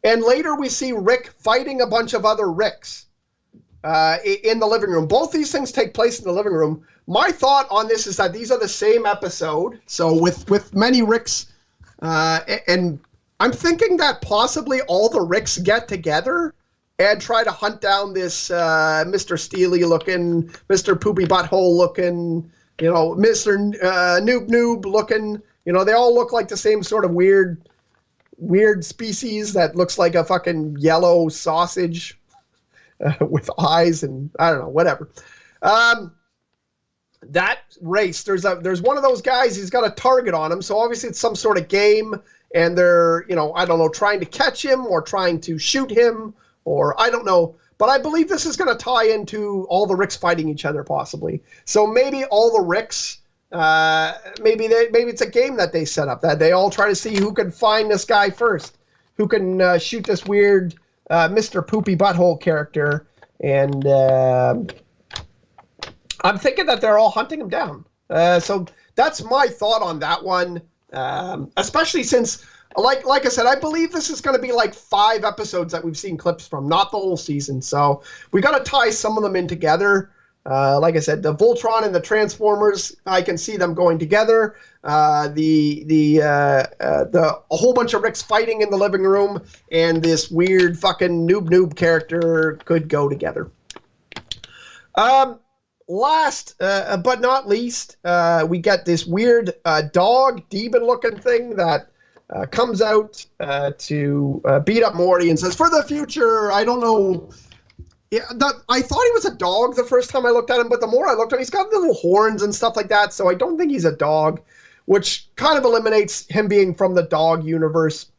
And later we see Rick fighting a bunch of other Ricks in the living room. Both these things take place in the living room. My thought on this is that these are the same episode, so with many Ricks, and I'm thinking that possibly all the Ricks get together and try to hunt down this Mr. Steely-looking, Mr. Poopy Butthole-looking, Mr. Noob-looking. They all look like the same sort of weird species that looks like a fucking yellow sausage with eyes and, I don't know, whatever. That race, there's one of those guys, he's got a target on him, so obviously it's some sort of game, and they're, I don't know, trying to catch him or trying to shoot him, or I don't know, but I believe this is going to tie into all the Ricks fighting each other, possibly. So maybe all the Ricks, maybe it's a game that they set up, that they all try to see who can find this guy first, who can shoot this weird Mr. Poopy Butthole character, and I'm thinking that they're all hunting him down. So that's my thought on that one. Especially since, like I said, I believe this is going to be like 5 episodes that we've seen clips from, not the whole season. So we got to tie some of them in together. Like I said, the Voltron and the Transformers, I can see them going together. A whole bunch of Ricks fighting in the living room and this weird fucking noob character could go together. Last but not least, we get this weird dog demon looking thing that comes out to beat up Morty and says, "For the future." I don't know. Yeah, I thought he was a dog the first time I looked at him, but the more I looked at him, he's got little horns and stuff like that, so I don't think he's a dog, which kind of eliminates him being from the dog universe.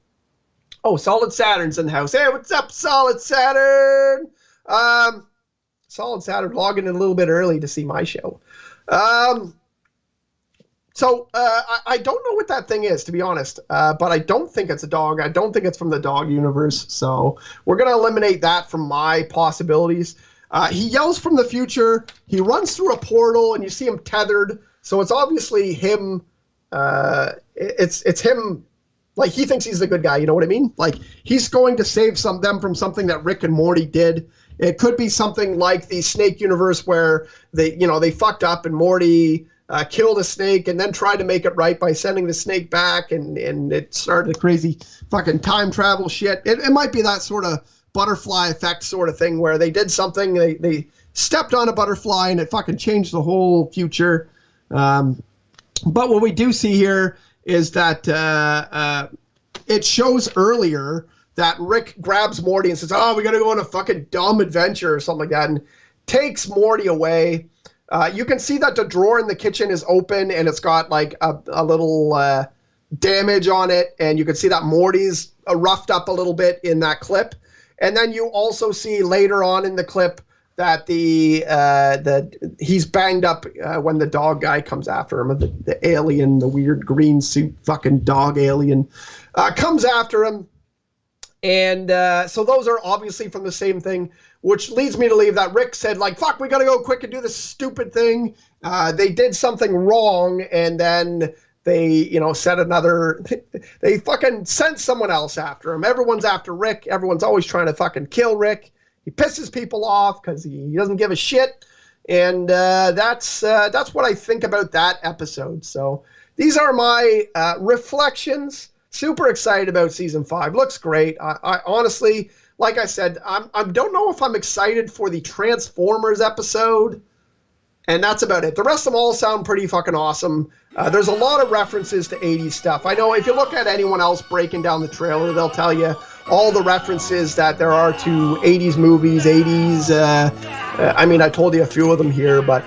Oh, Solid Saturn's in the house. Hey, what's up, Solid Saturn? Solid Saturn logging in a little bit early to see my show. So I don't know what that thing is, to be honest, but I don't think it's a dog. I don't think it's from the dog universe, so we're going to eliminate that from my possibilities. He yells from the future. He runs through a portal, and you see him tethered, so it's obviously him. It's him. Like, he thinks he's the good guy, you know what I mean? Like, he's going to save them from something that Rick and Morty did. It could be something like the Snake universe where they fucked up and Morty killed a snake and then tried to make it right by sending the snake back, and it started a crazy fucking time travel shit. It might be that sort of butterfly effect sort of thing where they did something, they stepped on a butterfly and it fucking changed the whole future. But what we do see here is that it shows earlier that Rick grabs Morty and says, "Oh, we got to go on a fucking dumb adventure," or something like that, and takes Morty away. You can see that the drawer in the kitchen is open and it's got like a little damage on it, and you can see that Morty's roughed up a little bit in that clip. And then you also see later on in the clip that he's banged up when the dog guy comes after him, the alien, the weird green suit fucking dog alien, comes after him. And so those are obviously from the same thing, which leads me to believe that Rick said, like, fuck, we got to go quick and do this stupid thing. They did something wrong, and then they, said they fucking sent someone else after him. Everyone's after Rick. Everyone's always trying to fucking kill Rick. He pisses people off because he doesn't give a shit. And that's what I think about that episode. So these are my reflections. Super excited about season 5. Looks great. I honestly, like I said, I don't know if I'm excited for the Transformers episode, and that's about it. The rest of them all sound pretty fucking awesome. There's a lot of references to 80s stuff. I know if you look at anyone else breaking down the trailer, they'll tell you all the references that there are to 80s movies, 80s. I told you a few of them here, but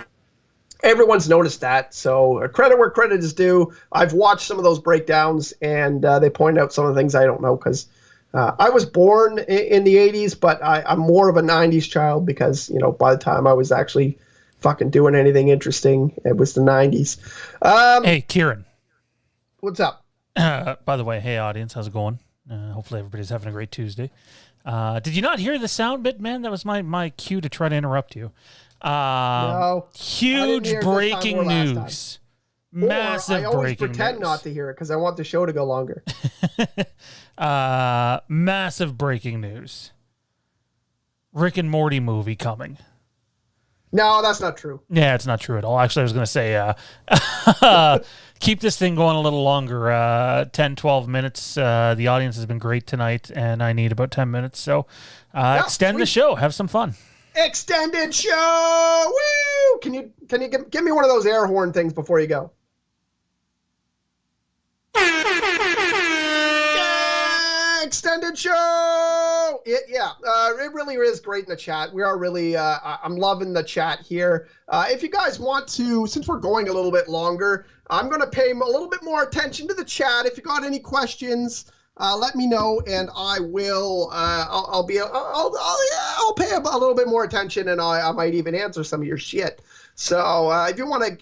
everyone's noticed that, so credit where credit is due. I've watched some of those breakdowns, and they point out some of the things I don't know, because I was born in the 80s, but I'm more of a 90s child because, by the time I was actually fucking doing anything interesting, it was the 90s. Hey, Kieran. What's up? By the way, hey, audience, how's it going? Hopefully everybody's having a great Tuesday. Did you not hear the sound bit, man? That was my cue to try to interrupt you. No, huge breaking news. Massive I always breaking pretend news. not to hear it because I want the show to go longer. Massive breaking news. Rick and Morty movie coming. No, that's not true. Yeah, it's not true at all. Actually, I was going to say, keep this thing going a little longer, 10, 12 minutes. The audience has been great tonight, and I need about 10 minutes. So extend the show. Have some fun. Extended show! Woo! Can you give me one of those air horn things before you go? Yeah, extended show! It really is great in the chat. We are really, I'm loving the chat here. If you guys want to, since we're going a little bit longer, I'm going to pay a little bit more attention to the chat. If you got any questions, let me know, and I will. I'll pay a little bit more attention, and I might even answer some of your shit. So if you want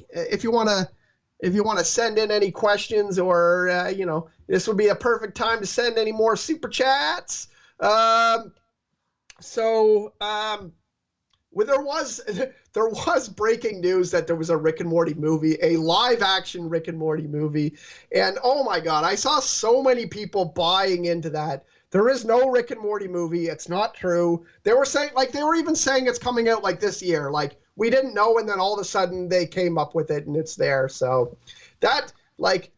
to send in any questions, or this would be a perfect time to send any more super chats. Well, there was breaking news that there was a Rick and Morty movie, a live action Rick and Morty movie. And oh my God, I saw so many people buying into that. There is no Rick and Morty movie. It's not true. They were even saying it's coming out like this year. Like, we didn't know, and then all of a sudden they came up with it and it's there. So that, like,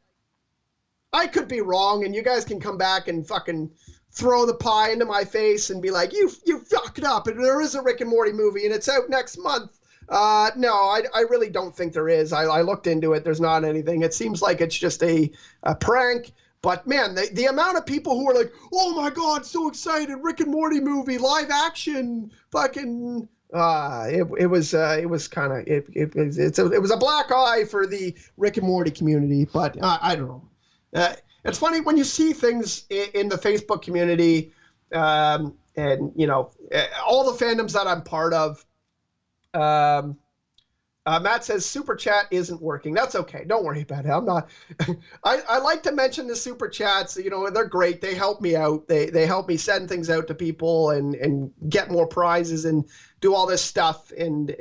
I could be wrong, and you guys can come back and fucking throw the pie into my face and be like, you fucked up, and there is a Rick and Morty movie and it's out next month. No, I really don't think there is. I looked into it. There's not anything. It seems like it's just a prank. But man, the amount of people who are like, oh my God, so excited, Rick and Morty movie, live action, fucking, it was a black eye for the Rick and Morty community. But I don't know. It's funny when you see things in the Facebook community, and you know, all the fandoms that I'm part of. Matt says super chat isn't working. That's okay. Don't worry about it. I'm not. I like to mention the super chats. You know, they're great. They help me out. They help me send things out to people and get more prizes and do all this stuff and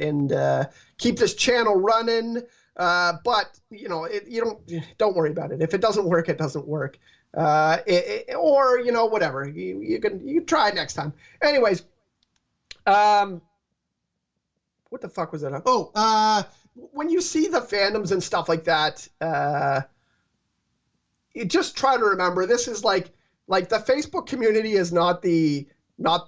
keep this channel running. But you know, don't worry about it. If it doesn't work, it doesn't work. Or you know, whatever. You can try next time. Anyways, what the fuck was that? Oh, when you see the fandoms and stuff like that, you just try to remember this is like the Facebook community is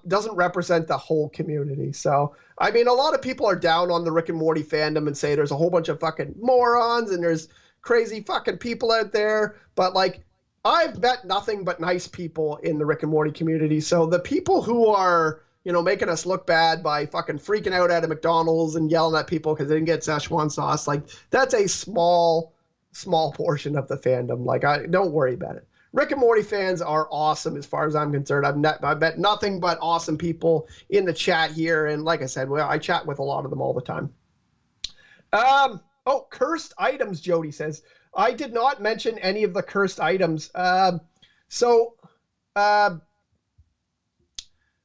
doesn't represent the whole community. So, I mean, a lot of people are down on the Rick and Morty fandom and say there's a whole bunch of fucking morons and there's crazy fucking people out there. But like, I've met nothing but nice people in the Rick and Morty community. So the people who are, you know, making us look bad by fucking freaking out at a McDonald's and yelling at people because they didn't get Szechuan sauce, like that's a small portion of the fandom. Like, don't worry about it. Rick and Morty fans are awesome as far as I'm concerned. I've met nothing but awesome people in the chat here. And like I said, well, I chat with a lot of them all the time. Oh, cursed items, Jody says. I did not mention any of the cursed items. I got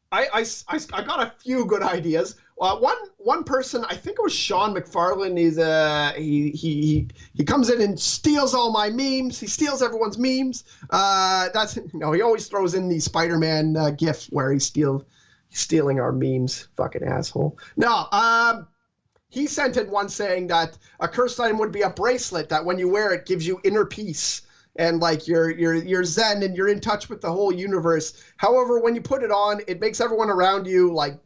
a few good ideas. One person, I think it was Sean McFarlane. He comes in and steals all my memes. He steals everyone's memes. He always throws in the Spider-Man gif where he's stealing our memes. Fucking asshole. No, he sent in one saying that a cursed item would be a bracelet that when you wear it gives you inner peace. And like you're zen and you're in touch with the whole universe. However, when you put it on, it makes everyone around you like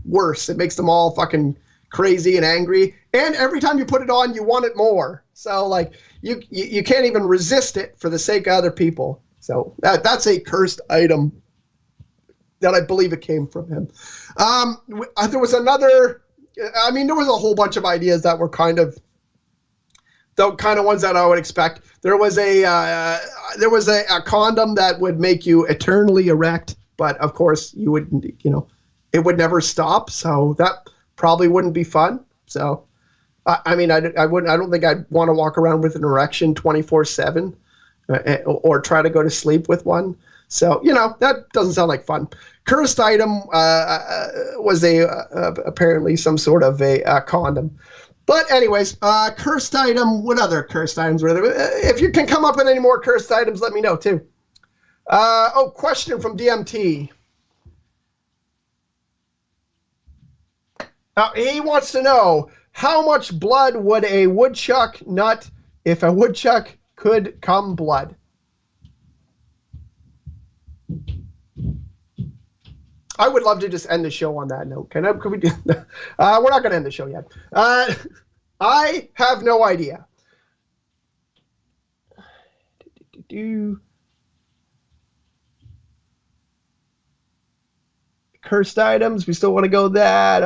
worse. It makes them all fucking crazy and angry. And every time you put it on, you want it more. So like you can't even resist it for the sake of other people. So that's a cursed item that I believe it came from him. There was another. I mean, there was a whole bunch of ideas that were kind of the kind of ones that I would expect. There was a condom that would make you eternally erect, but of course you wouldn't, it would never stop. So that probably wouldn't be fun. So, I mean, I don't think I'd want to walk around with an erection 24/7 or try to go to sleep with one. So, that doesn't sound like fun. Cursed item was apparently some sort of a condom. But anyways, cursed item, what other cursed items were there? If you can come up with any more cursed items, let me know too. Question from DMT. He wants to know, how much blood would a woodchuck nut if a woodchuck could come blood? I would love to just end the show on that note. Can we do? We're not going to end the show yet. I have no idea. Cursed items. We still want to go that.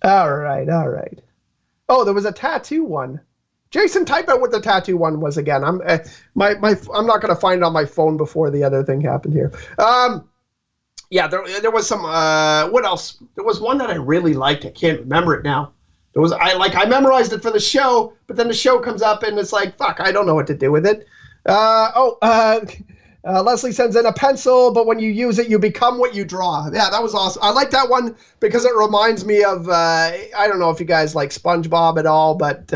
All right. Oh, there was a tattoo one. Jason, type out what the tattoo one was again. I'm not going to find it on my phone before the other thing happened here. Yeah, there was some. What else? There was one that I really liked. I can't remember it now. I memorized it for the show, but then the show comes up and it's like, fuck, I don't know what to do with it. Leslie sends in a pencil, but when you use it, you become what you draw. Yeah, that was awesome. I like that one because it reminds me of, I don't know if you guys like SpongeBob at all, but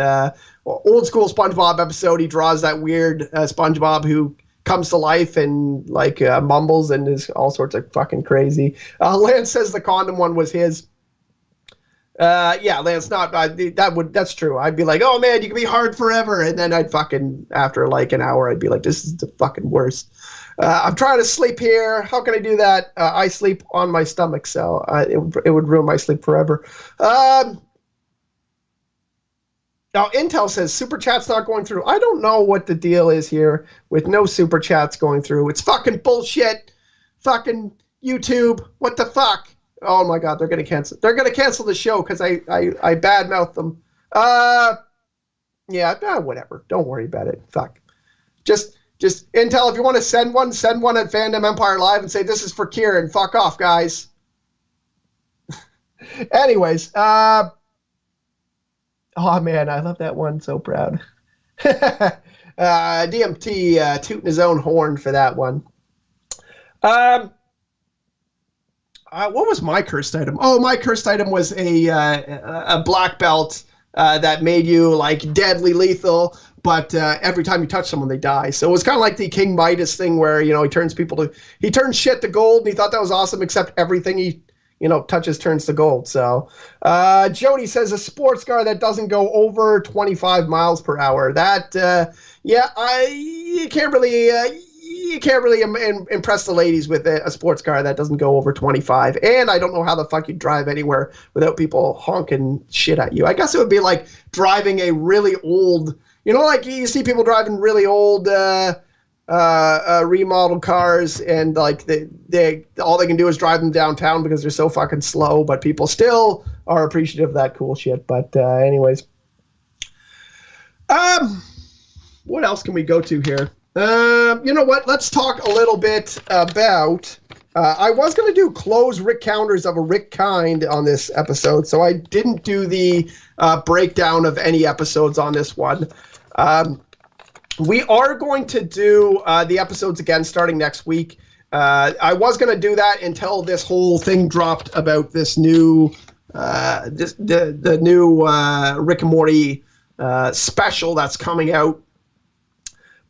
old school SpongeBob episode, he draws that weird SpongeBob who comes to life and like mumbles and is all sorts of fucking crazy. Lance says the condom one was his. Yeah, Lance, that's true. I'd be like, oh man, you can be hard forever. And then I'd fucking, after like an hour, I'd be like, this is the fucking worst. I'm trying to sleep here. How can I do that? I sleep on my stomach, so it would ruin my sleep forever. Now, Intel says Super Chat's not going through. I don't know what the deal is here with no Super Chats going through. It's fucking bullshit. Fucking YouTube. What the fuck? Oh my God, they're going to cancel. They're going to cancel the show because I badmouthed them. Yeah, whatever. Don't worry about it. Fuck. Just Intel, if you want to send one at Fandom Empire Live and say this is for Kieran. Fuck off, guys. Anyways, oh man, I love that one. So proud. DMT tooting his own horn for that one. What was my cursed item? Oh, my cursed item was a black belt that made you like deadly lethal, but every time you touch someone, they die. So it was kind of like the King Midas thing where, he turns shit to gold, and he thought that was awesome, except everything he touches turns to gold. So Jody says a sports car that doesn't go over 25 miles per hour. That, you can't really impress the ladies with a sports car that doesn't go over 25. And I don't know how the fuck you drive anywhere without people honking shit at you. I guess it would be like driving a really old, like you see people driving really old remodeled cars, and like they all they can do is drive them downtown because they're so fucking slow, but people still are appreciative of that cool shit. But anyways, what else can we go to here? You know what? Let's talk a little bit about. I was going to do closed Rick counters of a Rick kind on this episode, so I didn't do the breakdown of any episodes on this one. We are going to do the episodes again starting next week. I was going to do that until this whole thing dropped about this new, the new Rick and Morty special that's coming out.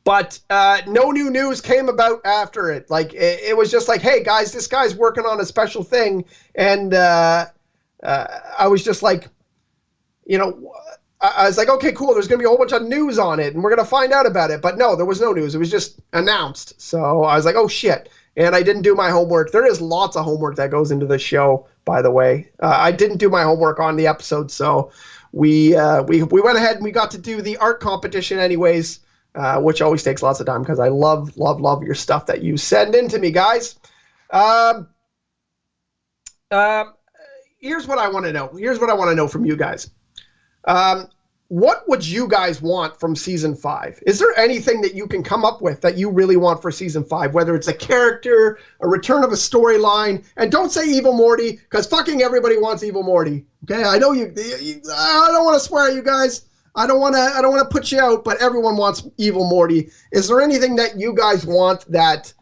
But no new news came about after it. Like it was just like, hey guys, this guy's working on a special thing, and I was just like, I was like, okay, cool. There's going to be a whole bunch of news on it, and we're going to find out about it. But no, there was no news. It was just announced. So I was like, oh shit. And I didn't do my homework. There is lots of homework that goes into the show, by the way. I didn't do my homework on the episode, so we went ahead and we got to do the art competition anyways. Which always takes lots of time because I love your stuff that you send in to me, guys. Here's what I want to know. Here's what I want to know from you guys. What would you guys want from Season 5? Is there anything that you can come up with that you really want for Season 5? Whether it's a character, a return of a storyline, and don't say Evil Morty, because fucking everybody wants Evil Morty. Okay, I know you I don't want to swear at you guys. I don't want to put you out, but everyone wants Evil Morty. Is there anything that you guys want that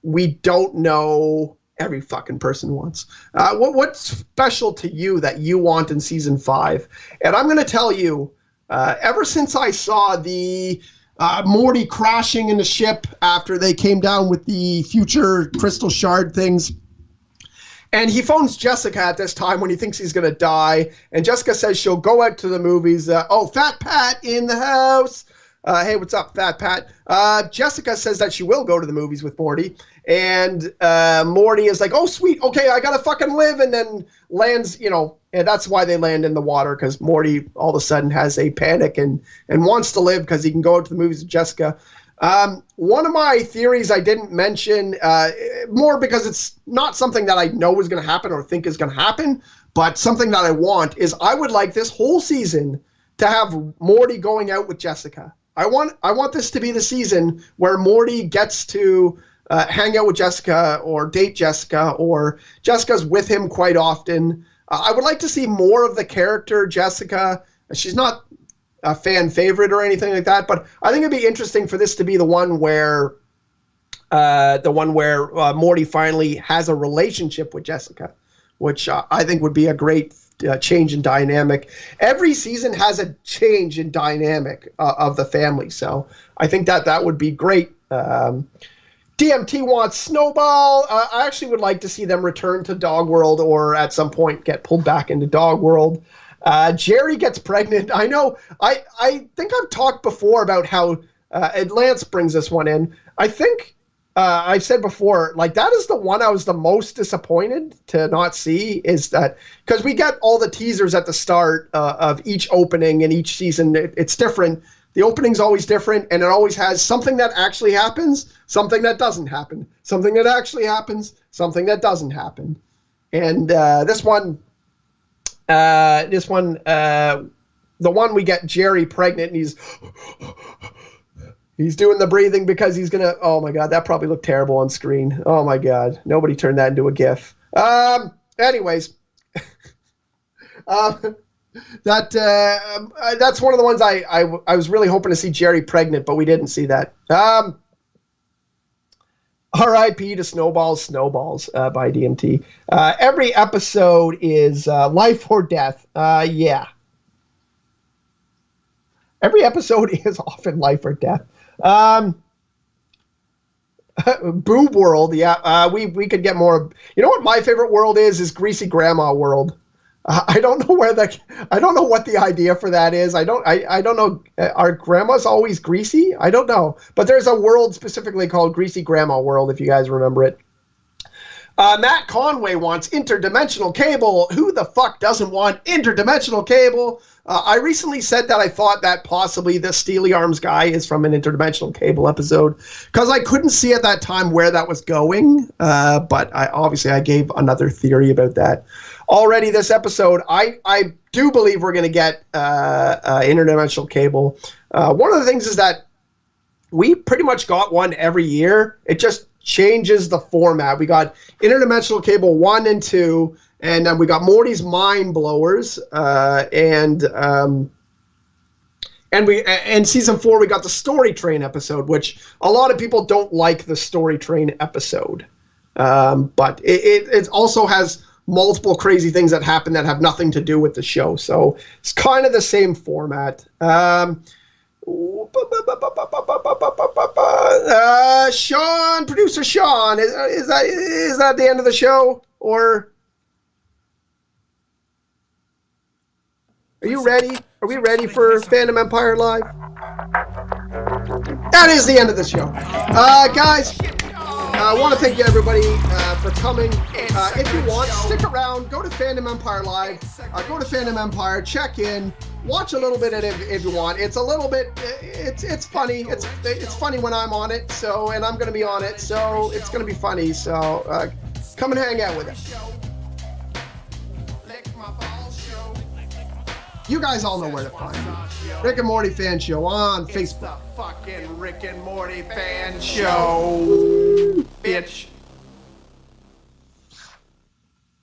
we don't know every fucking person wants? What's special to you that you want in Season 5? And I'm going to tell you, ever since I saw the Morty crashing in the ship after they came down with the future crystal shard things, and he phones Jessica at this time when he thinks he's going to die. And Jessica says she'll go out to the movies. Fat Pat in the house. Hey, what's up, Fat Pat? Jessica says that she will go to the movies with Morty. And Morty is like, oh, sweet. Okay, I got to fucking live. And then lands, and that's why they land in the water, because Morty all of a sudden has a panic and wants to live because he can go out to the movies with Jessica. One of my theories I didn't mention, more because it's not something that I know is going to happen or think is going to happen, but something that I want is I would like this whole season to have Morty going out with Jessica. I want this to be the season where Morty gets to hang out with Jessica or date Jessica, or Jessica's with him quite often. I would like to see more of the character Jessica. She's not a fan favorite or anything like that, but I think it'd be interesting for this to be the one where Morty finally has a relationship with Jessica, which I think would be a great change in dynamic. Every season has a change in dynamic of the family, so I think that would be great. DMT wants Snowball. I actually would like to see them return to Dog World or at some point get pulled back into Dog World. Jerry gets pregnant. I know. I think I've talked before about how Lance brings this one in. I think I said before, like, that is the one I was the most disappointed to not see, is that because we get all the teasers at the start of each opening and each season. It's different. The opening's always different, and it always has something that actually happens, something that doesn't happen, something that actually happens, something that doesn't happen. And this one, the one we get Jerry pregnant, and he's doing the breathing because he's gonna. Oh my God, that probably looked terrible on screen. Oh my God, nobody turned that into a GIF. Anyways, that's one of the ones I was really hoping to see Jerry pregnant, but we didn't see that. R.I.P. to Snowballs by DMT. Every episode is life or death. Yeah. Every episode is often life or death. Boob World, yeah. We could get more. You know what my favorite world is Greasy Grandma World. I don't know I don't know what the idea for that is. I don't know. Are grandmas always greasy? I don't know. But there's a world specifically called Greasy Grandma World, if you guys remember it. Matt Conway wants interdimensional cable. Who the fuck doesn't want interdimensional cable? I recently said that I thought that possibly the Steely Arms guy is from an interdimensional cable episode, because I couldn't see at that time where that was going. But I gave another theory about that. Already this episode, I do believe we're going to get interdimensional cable. One of the things is that we pretty much got one every year. It just changes the format. We got interdimensional cable 1 and 2, and then we got Morty's Mind Blowers, and season 4 we got the Story Train episode, which a lot of people don't like the Story Train episode, but it also has multiple crazy things that happen that have nothing to do with the show. So it's kind of the same format. Sean, producer Sean, is that the end of the show, or are you ready? Are we ready for Fandom Empire Live? That is the end of the show. Guys, I want to thank everybody for coming. If you want, stick around. Go to Fandom Empire Live. Go to Fandom Empire. Check in. Watch a little bit of it if you want. It's a little bit. It's funny. It's funny when I'm on it. So, and I'm going to be on it. So it's going to be funny. So come and hang out with us. You guys all know where to find me. Rick and Morty Fan Show on Facebook. It's the fucking Rick and Morty Fan Show, bitch.